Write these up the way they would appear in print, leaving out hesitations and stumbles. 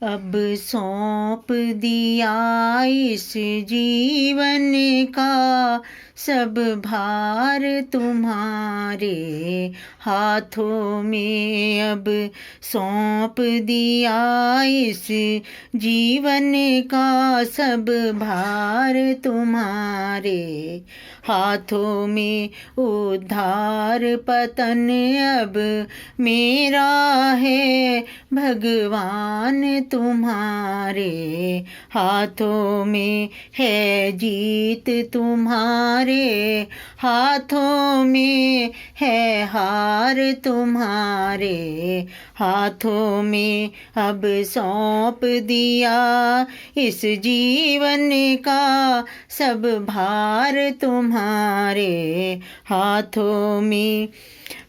अब सौंप दिया इस जीवन का सब भार तुम्हारे हाथों में। अब सौंप दिया इस जीवन का सब भार तुम्हारे हाथों में। उद्धार पतन अब मेरा है भगवान तुम्हारे हाथों में है। जीत तुम्हारे हाथों में है, हार तुम्हारे हाथों में। अब सौंप दिया इस जीवन का सब भार तुम्हारे हाथों में।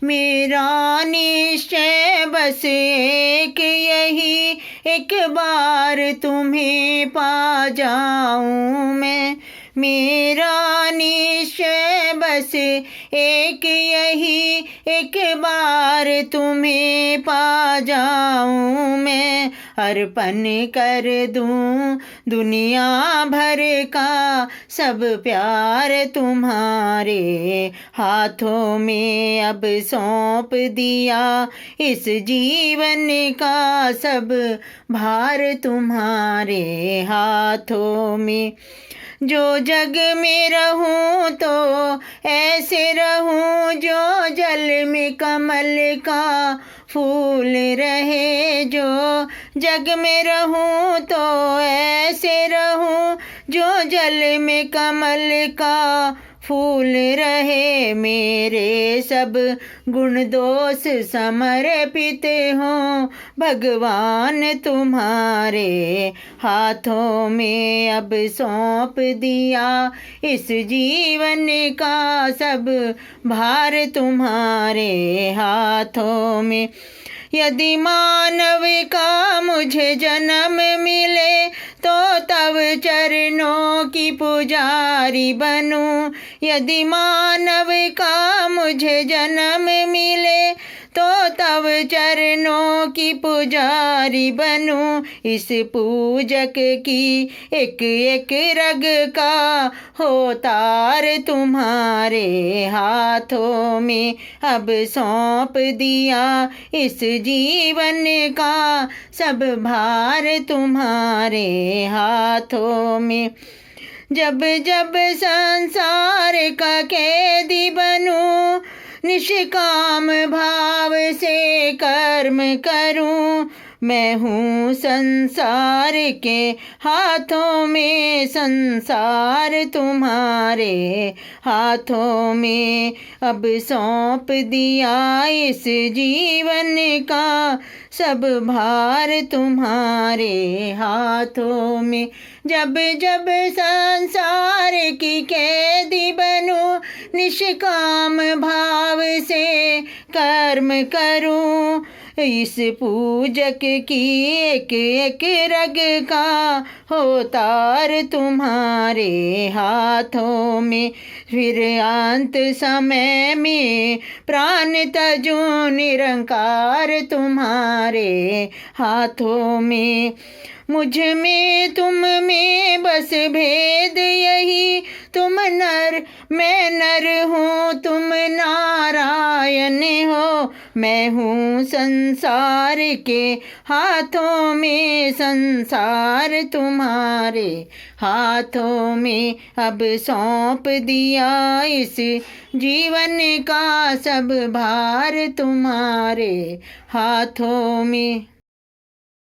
मेरा निश्चय बस एक यही, एक बार तुम्हें पा जाऊं मैं। मेरा निश्चय बस एक यही, एक बार तुम्हें पा जाऊं मैं। अर्पण कर दूं दुनिया भर का सब प्यार तुम्हारे हाथों में। अब सौंप दिया इस जीवन का सब भार तुम्हारे हाथों में। जो जग में रहूं तो ऐसे रहूं जो जल में कमल का फूल रहे। जो जग में रहूं तो ऐसे रहूं जो जल में कमल का फूल रहे। मेरे सब गुण दोष समर्पित हों भगवान तुम्हारे हाथों में। अब सौंप दिया इस जीवन का सब भार तुम्हारे हाथों में। यदि मानव का मुझे जन्म मिले तो तब चरणों की पुजारी बनूं। यदि मानव का मुझे जन्म मिले तो तब चरणों की पुजारी बनूं। इस पूजक की एक एक रग का हो तार तुम्हारे हाथों में। अब सौंप दिया इस जीवन का सब भार तुम्हारे हाथों में। जब जब संसार का कैदी बनूं, निष्काम भाव से कर्म करूं। मैं हूँ संसार के हाथों में, संसार तुम्हारे हाथों में। अब सौंप दिया इस जीवन का सब भार तुम्हारे हाथों में। जब जब संसार की कैदी बनूं, निष्काम भाव से कर्म करूं। इस पूजक की एक एक रग का हो तार तुम्हारे हाथों में। फिर अंत समय में प्राण तजूं, निरंकार तुम्हारे हाथों में। मुझ में तुम में बस भेद यही, तुम नर मैं नर हूँ तुम नारायण हो। मैं हूँ संसार के हाथों में, संसार तुम्हारे हाथों में। अब सौंप दिया इस जीवन का सब भार तुम्हारे हाथों में।